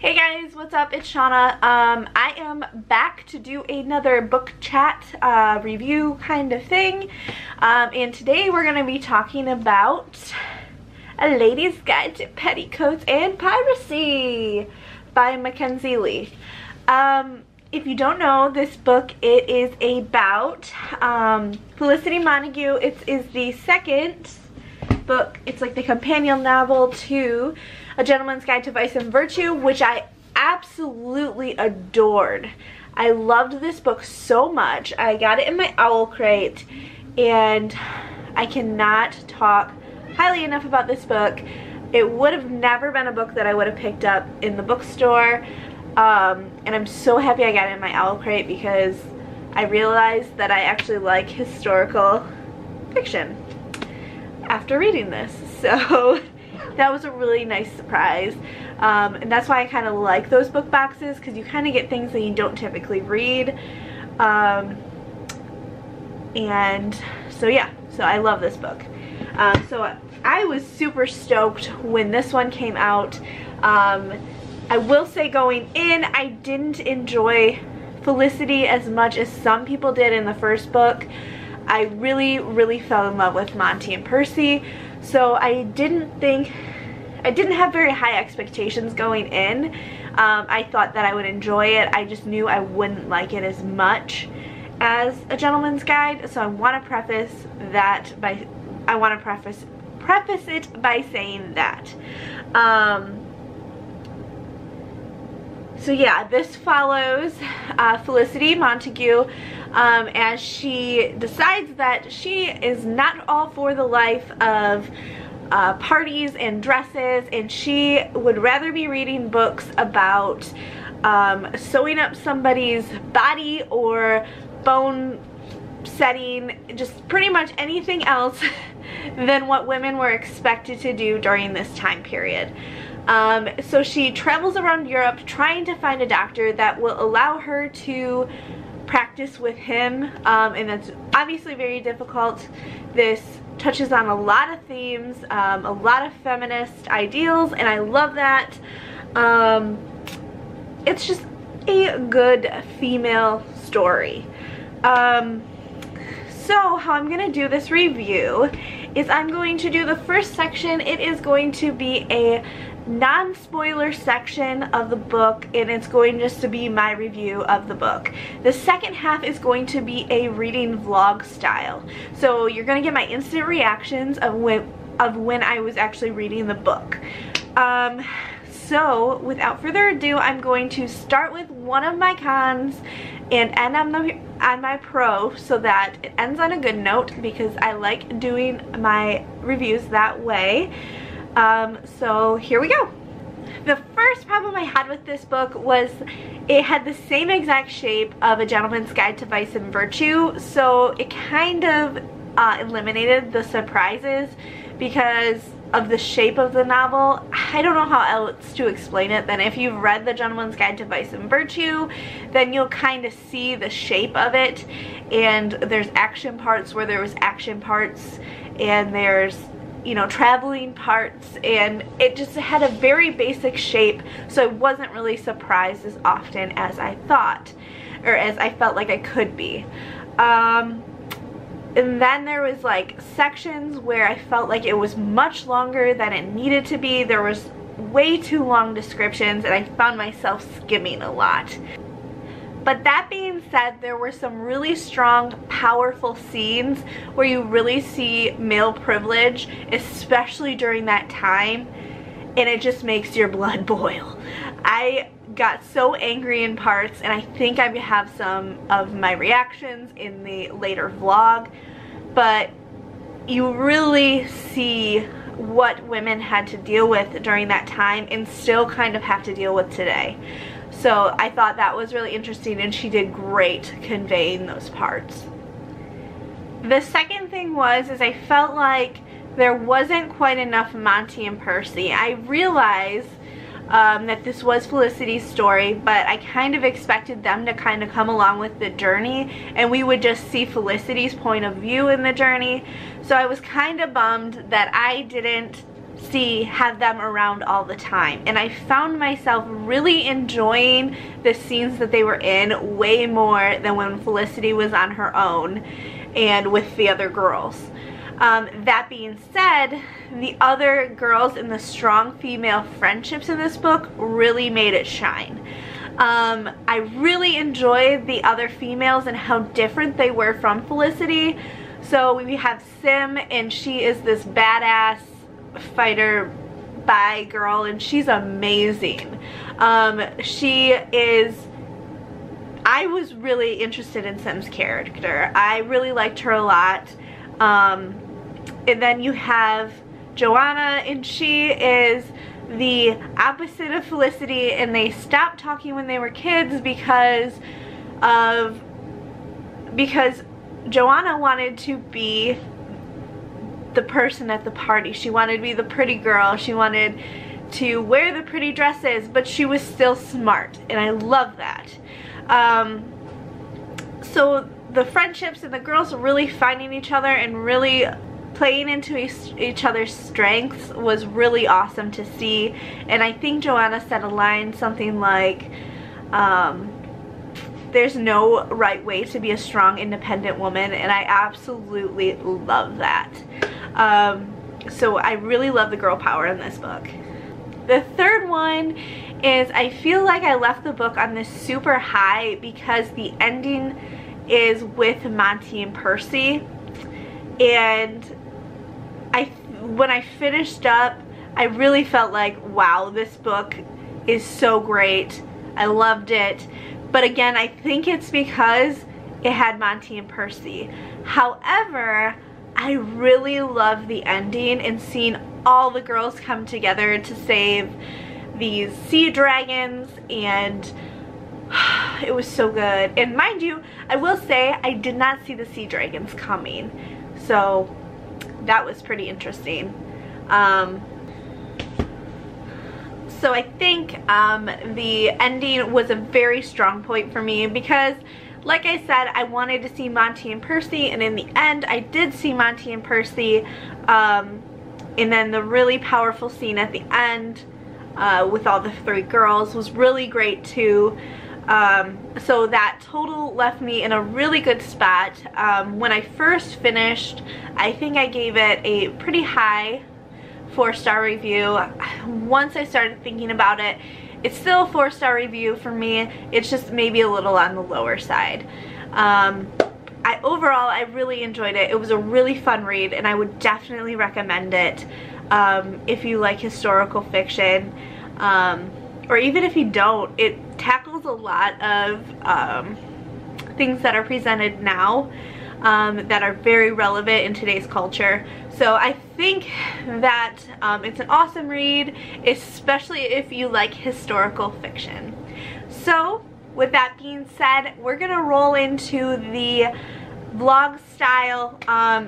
Hey guys, what's up? It's Shauna. I am back to do another book chat review kind of thing. And today we're going to be talking about A Lady's Guide to Petticoats and Piracy by Mackenzie Lee. If you don't know this book, it is about Felicity Montague. It is the second book. It's like the companion novel to A Gentleman's Guide to Vice and Virtue, which I absolutely adored. I loved this book so much. I got it in my owl crate, and I cannot talk highly enough about this book. It would have never been a book that I would have picked up in the bookstore, and I'm so happy I got it in my owl crate because I realized that I actually like historical fiction after reading this. So that was a really nice surprise, and that's why I kind of like those book boxes, because you kind of get things that you don't typically read. And so yeah, so I love this book. So I was super stoked when this one came out. I will say, going in, I didn't enjoy Felicity as much as some people did in the first book. I really fell in love with Monty and Percy, so I didn't have very high expectations going in. I thought that I would enjoy it. I just knew I wouldn't like it as much as A Gentleman's Guide, so I want to preface it by saying that. So yeah, this follows Felicity Montague as she decides that she is not all for the life of parties and dresses, and she would rather be reading books about sewing up somebody's body or bone setting, just pretty much anything else than what women were expected to do during this time period. So she travels around Europe trying to find a doctor that will allow her to practice with him, and that's obviously very difficult. This touches on a lot of themes, a lot of feminist ideals, and I love that. It's just a good female story. So how I'm going to do this review is I'm going to do the first section. It is going to be a non-spoiler section of the book, and it's going just to be my review of the book. The second half is going to be a reading vlog style, so you're going to get my instant reactions of when I was actually reading the book. So without further ado, I'm going to start with one of my cons and end on my pro, so that it ends on a good note, because I like doing my reviews that way. So here we go. The first problem I had with this book was it had the same exact shape of A Gentleman's Guide to Vice and Virtue, so it kind of eliminated the surprises because of the shape of the novel. I don't know how else to explain it than if you've read The Gentleman's Guide to Vice and Virtue, then you'll kind of see the shape of it, and there's action parts where there was action parts, and there's, you know, traveling parts, and it just had a very basic shape, so I wasn't really surprised as often as I thought, or as I felt like I could be. And then there was like sections where I felt like it was much longer than it needed to be. There was way too long descriptions, and I found myself skimming a lot. But that being said, there were some really strong, powerful scenes where you really see male privilege, especially during that time, and it just makes your blood boil. I got so angry in parts, and I think I have some of my reactions in the later vlog, but you really see what women had to deal with during that time and still kind of have to deal with today. So I thought that was really interesting, and she did great conveying those parts. The second thing is I felt like there wasn't quite enough Monty and Percy. I realized that this was Felicity's story, but I kind of expected them to kind of come along with the journey, and we would just see Felicity's point of view in the journey. So I was kind of bummed that I didn't have them around all the time. And I found myself really enjoying the scenes that they were in way more than when Felicity was on her own and with the other girls. That being said, the other girls and the strong female friendships in this book really made it shine. I really enjoyed the other females and how different they were from Felicity. So we have Sim, and she is this badass fighter bi girl, and she's amazing. I was really interested in Sim's character. I really liked her a lot. And then you have Joanna, and she is the opposite of Felicity, and they stopped talking when they were kids because Joanna wanted to be the person at the party. She wanted to be the pretty girl. She wanted to wear the pretty dresses, but she was still smart, and I love that. So the friendships and the girls really finding each other and really playing into each other's strengths was really awesome to see. And I think Joanna said a line something like, there's no right way to be a strong, independent woman, and I absolutely love that. So I really love the girl power in this book. The third one is, I feel like I left the book on this super high because the ending is with Monty and Percy, and when I finished up, I really felt like, wow, this book is so great. I loved it. But again, I think it's because it had Monty and Percy. However, I really love the ending and seeing all the girls come together to save these sea dragons, and it was so good. And mind you, I will say I did not see the sea dragons coming, so that was pretty interesting. So I think the ending was a very strong point for me because, like I said, I wanted to see Monty and Percy, and in the end I did see Monty and Percy. And then the really powerful scene at the end with all the three girls was really great too. So that total left me in a really good spot. When I first finished, I think I gave it a pretty high 4-star review. Once I started thinking about it, it's still a 4-star review for me. It's just maybe a little on the lower side. Overall, I really enjoyed it. It was a really fun read, and I would definitely recommend it if you like historical fiction, or even if you don't. It tackles a lot of things that are presented now that are very relevant in today's culture. So I think that it's an awesome read, especially if you like historical fiction. So with that being said, we're gonna roll into the vlog style.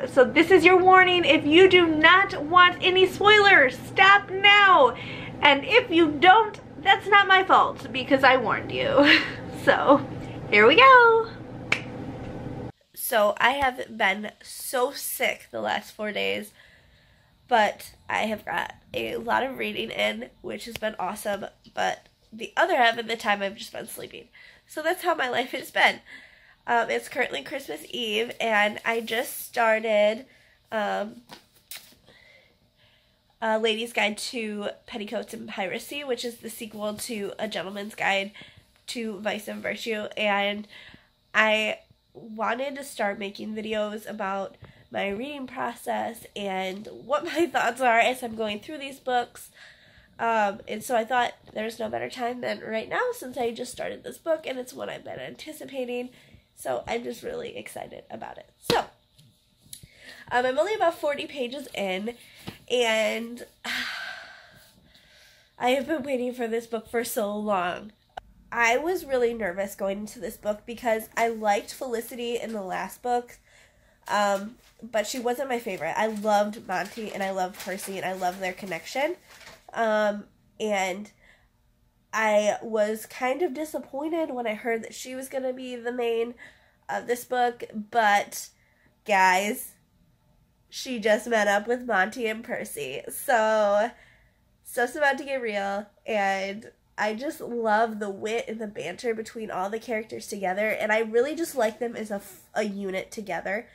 So this is your warning. If you do not want any spoilers, stop now. And if you don't, that's not my fault because I warned you. So here we go. So I have been so sick the last 4 days, but I have got a lot of reading in, which has been awesome, but the other half of the time I've just been sleeping. So that's how my life has been. It's currently Christmas Eve, and I just started A Lady's Guide to Petticoats and Piracy, which is the sequel to A Gentleman's Guide to Vice and Virtue, and I wanted to start making videos about my reading process and what my thoughts are as I'm going through these books. And so I thought there's no better time than right now, since I just started this book and it's what I've been anticipating. So I'm just really excited about it. So I'm only about 40 pages in, and I have been waiting for this book for so long. I was really nervous going into this book because I liked Felicity in the last book, but she wasn't my favorite. I loved Monty and I loved Percy and I loved their connection. And I was kind of disappointed when I heard that she was going to be the main of this book, but guys, she just met up with Monty and Percy. So, stuff's about to get real, and I just love the wit and the banter between all the characters together, and I really just like them as a unit together,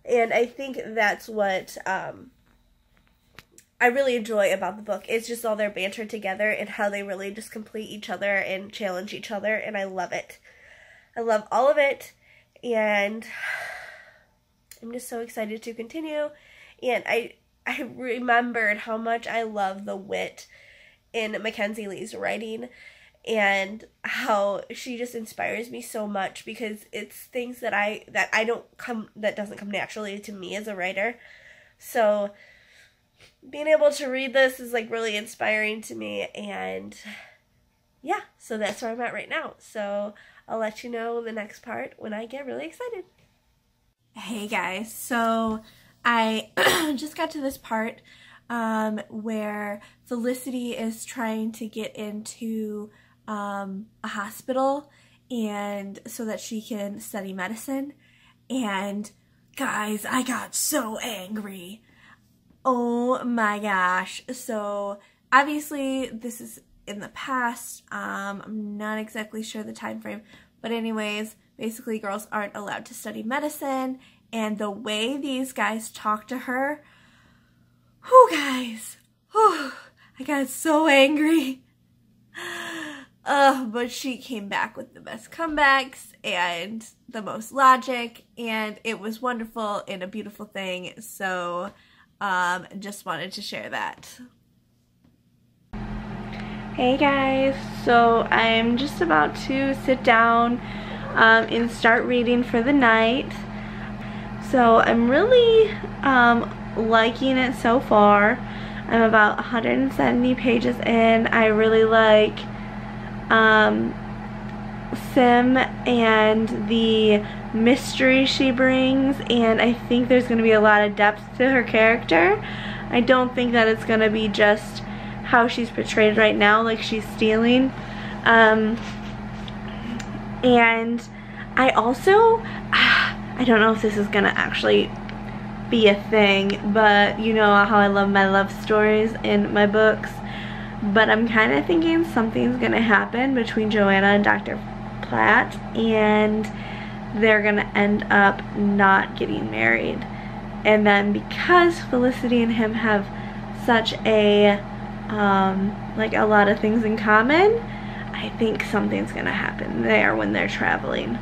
and I think that's what I really enjoy about the book. It's just all their banter together and how they really just complete each other and challenge each other, and I love it. I love all of it, and I'm just so excited to continue. And I remembered how much I love the wit in Mackenzie Lee's writing, and how she just inspires me so much, because it's things that that doesn't come naturally to me as a writer. So being able to read this is like really inspiring to me, and yeah, so that's where I'm at right now. So I'll let you know the next part when I get really excited. Hey guys, so I just got to this part where Felicity is trying to get into a hospital, and so that she can study medicine. And guys, I got so angry. Oh my gosh. So obviously this is in the past. I'm not exactly sure the time frame, but anyways, basically girls aren't allowed to study medicine, and the way these guys talk to her, whew guys, whew, I got so angry. But she came back with the best comebacks and the most logic, and it was wonderful and a beautiful thing. So just wanted to share that. Hey guys, so I'm just about to sit down and start reading for the night. So I'm really liking it so far. I'm about 170 pages in. I really like Sim and the mystery she brings, and I think there's going to be a lot of depth to her character. I don't think that it's going to be just how she's portrayed right now, like she's stealing. And I also, I don't know if this is going to actually be a thing, but you know how I love my love stories in my books. But I'm kind of thinking something's going to happen between Joanna and Dr. Platt, and they're going to end up not getting married. And then because Felicity and him have such a, like a lot of things in common, I think something's going to happen there when they're traveling.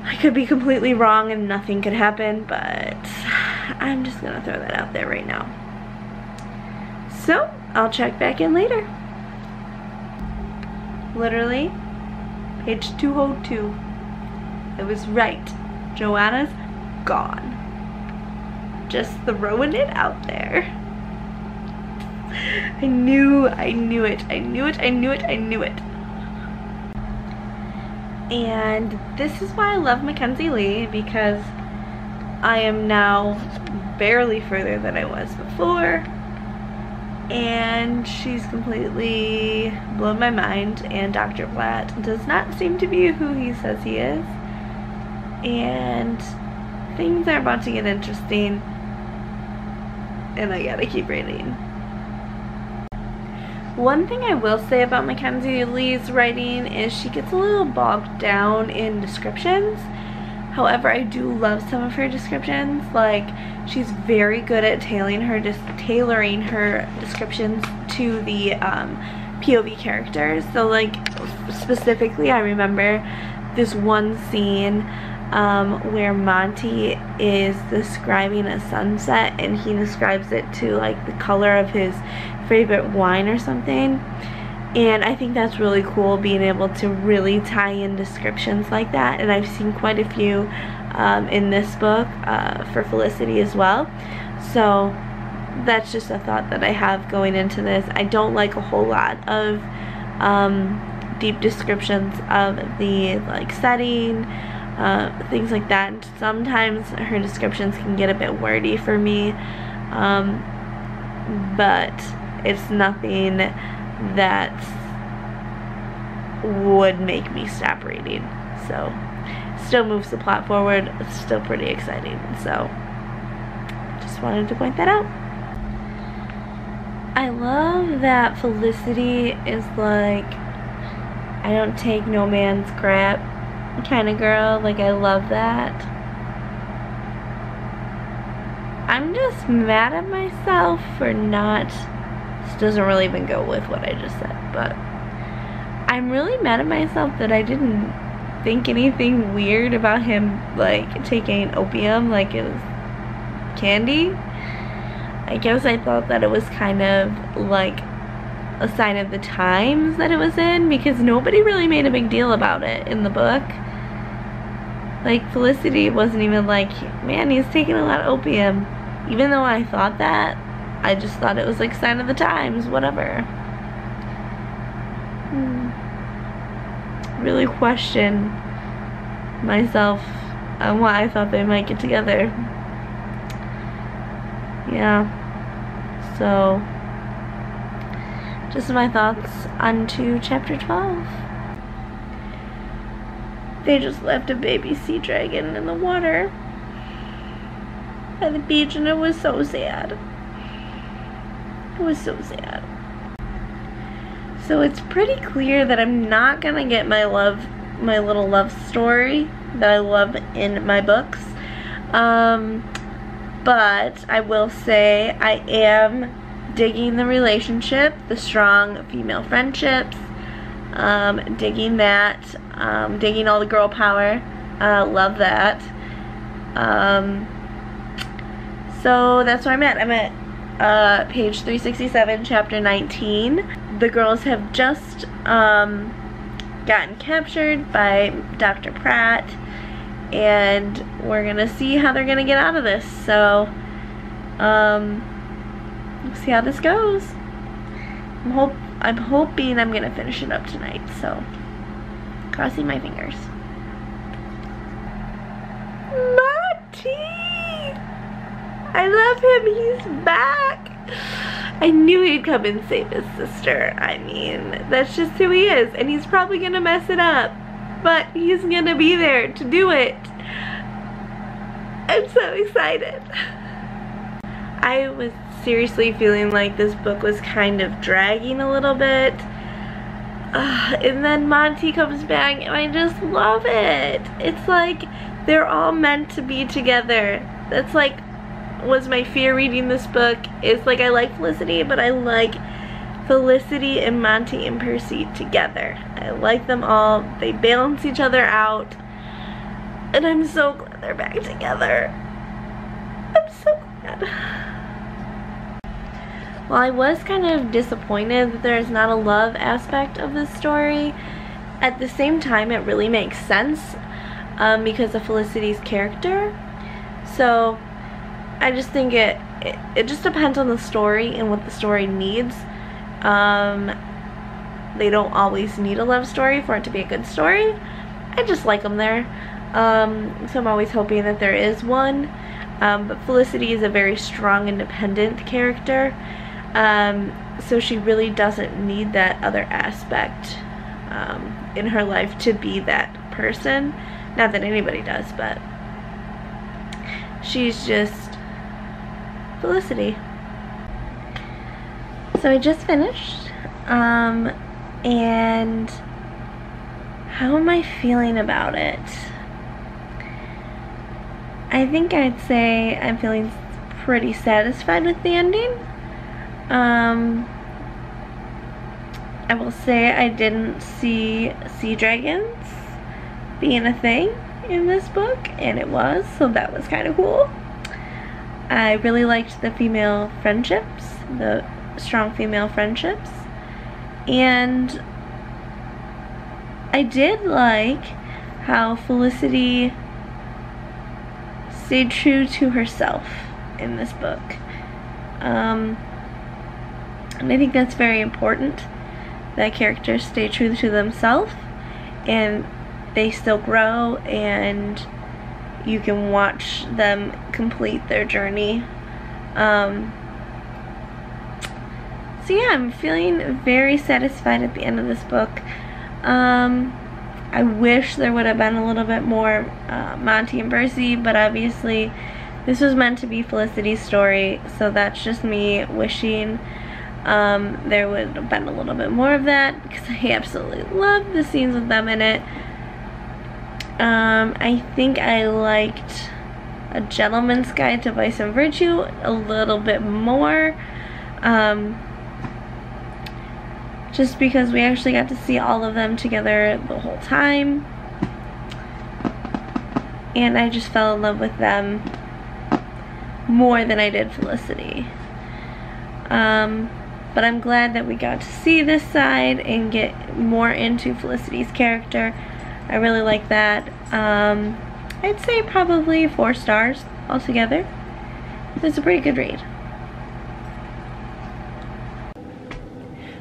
I could be completely wrong and nothing could happen, but I'm just going to throw that out there right now. So, I'll check back in later. Literally, page 202. It was right. Joanna's gone. Just throwing it out there. I knew it. I knew it. I knew it. I knew it. And this is why I love Mackenzie Lee, because I am now barely further than I was before. And she's completely blown my mind, and Dr. Platt does not seem to be who he says he is. And things are about to get interesting, and I gotta keep reading. One thing I will say about Mackenzie Lee's writing is she gets a little bogged down in descriptions. However, I do love some of her descriptions. Like, she's very good at tailoring her descriptions to the POV characters. So, like, specifically, I remember this one scene where Monty is describing a sunset, and he describes it to, like, the color of his favorite wine or something. And I think that's really cool, being able to really tie in descriptions like that. And I've seen quite a few in this book for Felicity as well. So that's just a thought that I have going into this. I don't like a whole lot of deep descriptions of the like setting, things like that. And sometimes her descriptions can get a bit wordy for me, but it's nothing that would make me stop reading. So still moves the plot forward. It's still pretty exciting. So wanted to point that out. I love that Felicity is like, I don't take no man's crap kind of girl. Like, I love that. I'm just mad at myself for not, this doesn't really even go with what I just said, but I'm really mad at myself that I didn't think anything weird about him, like, taking opium like it was candy. I guess I thought that it was kind of like a sign of the times that it was in, because nobody really made a big deal about it in the book. Like, Felicity wasn't even like, man, he's taking a lot of opium. Even though I thought that, I just thought it was like sign of the times, whatever. Really question myself on why I thought they might get together. Yeah. So, just my thoughts onto chapter 12. They just left a baby sea dragon in the water by the beach, and it was so sad. It was so sad. So it's pretty clear that I'm not gonna get my little love story that I love in my books. But I will say I am digging the relationship, the strong female friendships, digging that, digging all the girl power, love that. So that's where I'm at. I'm at page 367, chapter 19. The girls have just gotten captured by Dr. Pratt, and we're gonna see how they're gonna get out of this. So we'll see how this goes. I'm hoping I'm gonna finish it up tonight, so crossing my fingers. Marty! I love him, he's back! I knew he'd come and save his sister. I mean, that's just who he is, and he's probably gonna mess it up, but he's gonna be there to do it. I'm so excited. I was seriously feeling like this book was kind of dragging a little bit. And then Monty comes back and I just love it. It's like they're all meant to be together. That's like was my fear reading this book. It's like I like Felicity, but I like Felicity and Monty and Percy together. I like them all. They balance each other out. And I'm so glad they're back together. I'm so glad. Well, I was kind of disappointed that there's not a love aspect of this story. At the same time, it really makes sense because of Felicity's character. So I just think it just depends on the story and what the story needs. They don't always need a love story for it to be a good story. I just like them there. So I'm always hoping that there is one. But Felicity is a very strong, independent character. So she really doesn't need that other aspect in her life to be that person. Not that anybody does, but she's just Felicity. So I just finished, and how am I feeling about it? I think I'd say I'm feeling pretty satisfied with the ending. I will say I didn't see sea dragons being a thing in this book, and it was, so that was kind of cool. I really liked the female friendships, the strong female friendships, and I did like how Felicity stayed true to herself in this book. And I think that's very important, that characters stay true to themselves and they still grow, and you can watch them complete their journey. So yeah, I'm feeling very satisfied at the end of this book. I wish there would have been a little bit more Monty and Percy, but obviously This was meant to be Felicity's story, so that's just me wishing there would have been a little bit more of that, because I absolutely love the scenes with them in it. I think I liked A Gentleman's Guide to Vice and Virtue a little bit more, just because we actually got to see all of them together the whole time, and I just fell in love with them more than I did Felicity. But I'm glad that we got to see this side and get more into Felicity's character. I really like that. I'd say probably 4 stars altogether. It's a pretty good read.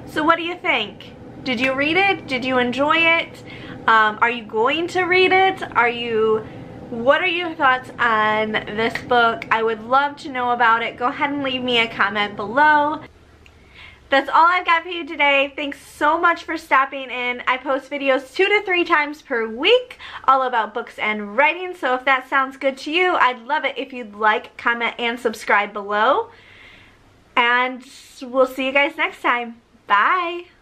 So what do you think? Did you read it? Did you enjoy it? Are you going to read it? What are your thoughts on this book? I would love to know about it. Go ahead and leave me a comment below. That's all I've got for you today. Thanks so much for stopping in. I post videos 2 to 3 times per week all about books and writing, so if that sounds good to you, I'd love it if you'd like, comment, and subscribe below. And we'll see you guys next time. Bye!